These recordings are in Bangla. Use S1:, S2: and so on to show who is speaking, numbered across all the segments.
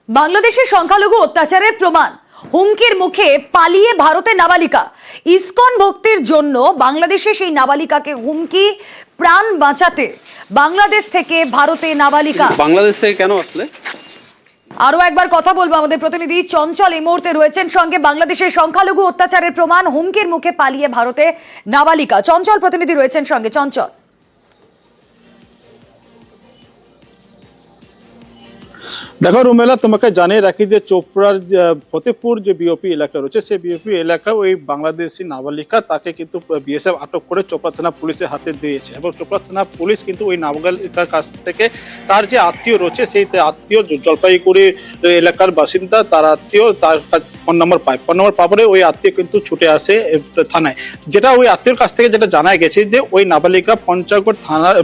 S1: বাংলাদেশের সংখ্যালঘু অত্যাচারের প্রমাণ, হুমকির মুখে পালিয়ে ভারতে নাবালিকা। ইসকন ভক্তির জন্য বাংলাদেশে সেই নাবালিকাকে হুমকি, প্রাণ বাঁচাতে বাংলাদেশ থেকে ভারতে নাবালিকা।
S2: বাংলাদেশ থেকে কেন আসলে?
S1: আরো একবার কথা বলবো, আমাদের প্রতিনিধি চঞ্চল এই মুহূর্তে রয়েছেন সঙ্গে। বাংলাদেশের সংখ্যালঘু অত্যাচারের প্রমাণ, হুমকির মুখে পালিয়ে ভারতে নাবালিকা। চঞ্চল প্রতিনিধি রয়েছেন সঙ্গে। চঞ্চল,
S3: দেখো রুমেলা, তোমাকে জানিয়ে রাখি যে চোপড়ার ফতেপুর যে বিওপি এলাকা রয়েছে, সেই বিওপি এলাকা ওই বাংলাদেশি নাবালিকা তাকে কিন্তু বিএসএফ আটক করে চোপড়া থানা পুলিশের হাতে দিয়েছে। এবং চোপড়া থানা পুলিশ কিন্তু ওই নাবালিকার কাছ থেকে তার যে আত্মীয় রয়েছে, সেই আত্মীয় জলপাইগুড়ি এলাকার বাসিন্দা, তার আত্মীয় তার ফোন নম্বর পায়। ফোন নম্বর পাওয়ারে ওই আত্মীয় কিন্তু ছুটে আসে থানায়। যেটা ওই আত্মীয়র কাছ থেকে যেটা জানা গেছে যে ওই নাবালিকা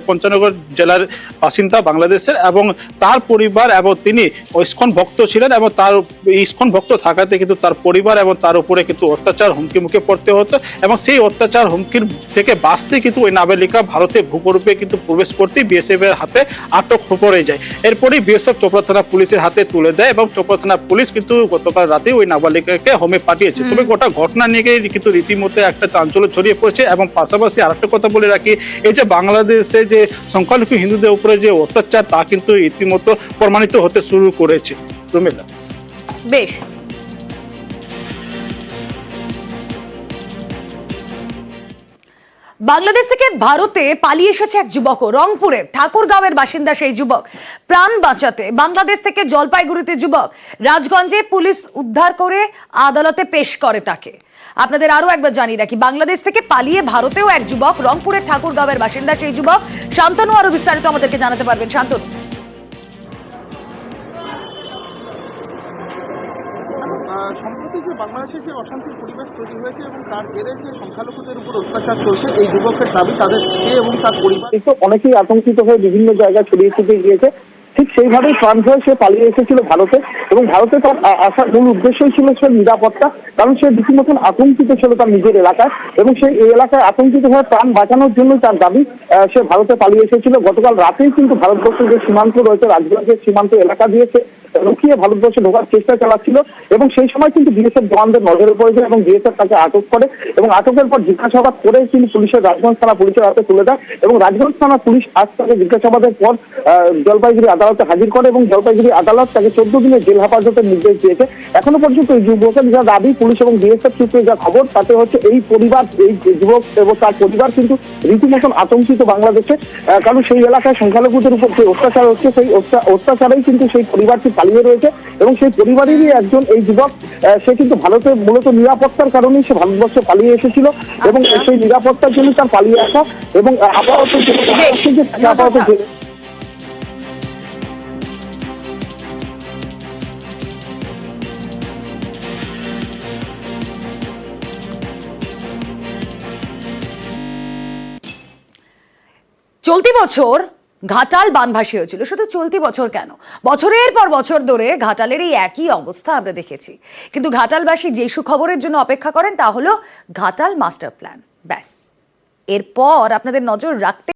S3: পঞ্চনগর জেলার বাসিন্দা বাংলাদেশের, এবং তার পরিবার এবং তিনি ইসকন ভক্ত ছিলেন, এবং তার ইসকন ভক্ত থাকাতে কিন্তু তার পরিবার এবং তার উপরে কিন্তু অত্যাচার হুমকি মুখে পড়তে হতো। এবং সেই অত্যাচার হুমকির থেকে বাঁচতে কিন্তু ওই নাবালিকা ভারতে ভূগর্ভে কিন্তু প্রবেশ করতে বিএসএফ এর হাতে আটক পড়ে যায়। এরপরই বিএসএফ চোপড়া থানা পুলিশের হাতে তুলে দেয়, এবং চোপড়া থানা পুলিশ কিন্তু গতকাল রাতে ওই নাবালিকাকে হোমে পাঠিয়েছে। তবে গোটা ঘটনা নিয়ে কিন্তু রীতিমতো একটা চাঞ্চল্য ছড়িয়ে পড়েছে। এবং পাশাপাশি আরেকটা কথা বলে রাখি, এই যে বাংলাদেশে যে সংখ্যালঘু হিন্দুদের উপরে যে অত্যাচার, তা কিন্তু রীতিমতো প্রমাণিত হতে শুরু করেছে। রুমেলা,
S1: বেশ। বাংলাদেশ থেকে ভারতে পালিয়ে এসেছে এক যুবক, রংপুরের ঠাকুরগাঁওয়ের বাসিন্দা সেই যুবক। প্রাণ বাঁচাতে বাংলাদেশ থেকে জলপাইগুড়িতে যুবক, রাজগঞ্জে পুলিশ উদ্ধার করে আদালতে পেশ করে তাকে। আপনাদের আরো একবার জানিয়ে রাখি, বাংলাদেশ থেকে পালিয়ে ভারতেও এক যুবক, রংপুরের ঠাকুরগাঁওয়ের বাসিন্দা সেই যুবক। শান্তনু আরো বিস্তারিত আমাদেরকে জানাতে পারবেন। শান্তনু,
S4: সম্প্রতি যে বাংলাদেশের যে অশান্তির পরিবেশ তৈরি হয়েছে এবং তার জেরে যে সংখ্যালঘুদের উপর অত্যাচার চলছে, এই যুবকের দাবি তাদের সে এবং তার পরিবার
S5: অনেকেই আতঙ্কিত হয়ে বিভিন্ন জায়গায় ছড়িয়ে ছিটিয়ে গিয়েছে। ঠিক সেইভাবেই প্রাণ হয়ে সে পালিয়ে এসেছিল ভারতে, এবং ভারতে তার আসার মূল উদ্দেশ্যই ছিল সে নিরাপত্তা। কারণ সে রীতিমতন আতঙ্কিত ছিল তার নিজের এলাকায়, এবং সেই এই এলাকায় আতঙ্কিত হয়ে প্রাণ বাঁচানোর জন্য তার দাবি সে ভারতে পালিয়ে এসেছিল। গতকাল রাতেই কিন্তু ভারতবর্ষের যে সীমান্ত রয়েছে, রাজগঞ্জের সীমান্ত এলাকা দিয়েছে লুকিয়ে ভারতবর্ষে ঢোকার চেষ্টা চালাচ্ছিল। এবং সেই সময় কিন্তু বিএসএফ জওয়ানদের নজরে পড়েছে, এবং বিএসএফ তাকে আটক করে, এবং আটকের পর জিজ্ঞাসাবাদ করে কিন্তু পুলিশের রাজগঞ্জ থানা পুলিশের হাতে তুলে দেয়। এবং রাজগঞ্জ থানা পুলিশ আজ তাকে জিজ্ঞাসাবাদের পর জলপাইগুড়ি আদালতে হাজির করে, এবং জলপাইগুড়ি আদালত তাকে 14 দিনের জেল হেফাজতের নির্দেশ দিয়েছে। এখনো পর্যন্ত এই যুবকের যা দাবি, পুলিশ এবং বিএসএফ সূত্রে যা খবর, তাতে হচ্ছে এই পরিবার, এই যুবক এবং তার পরিবার কিন্তু রীতিমতন আতঙ্কিত বাংলাদেশে। কারণ সেই এলাকায় সংখ্যালঘুদের উপর যে অত্যাচার হচ্ছে, সেই অত্যাচারেই কিন্তু সেই পরিবারটি পালিয়ে রয়েছে। এবং সেই পরিবারেরই একজন এই যুবক, সে কিন্তু ভারতে মূলত নিরাপত্তার কারণেই সে ভারতবর্ষে পালিয়ে এসেছিল, এবং সেই নিরাপত্তার জন্য তার পালিয়ে আসা। এবং আপাতত
S1: চলতি বছর ঘাটাল বানভাসী হয়েছিল। শুধু চলতি বছর কেন, বছরের পর বছর ধরে ঘাটালের এই একই অবস্থা আমরা দেখেছি। কিন্তু ঘাটালবাসী যে সুখবরের জন্য অপেক্ষা করেন তা হলো ঘাটাল মাস্টার প্ল্যান। ব্যাস, এরপর আপনাদের নজর রাখতে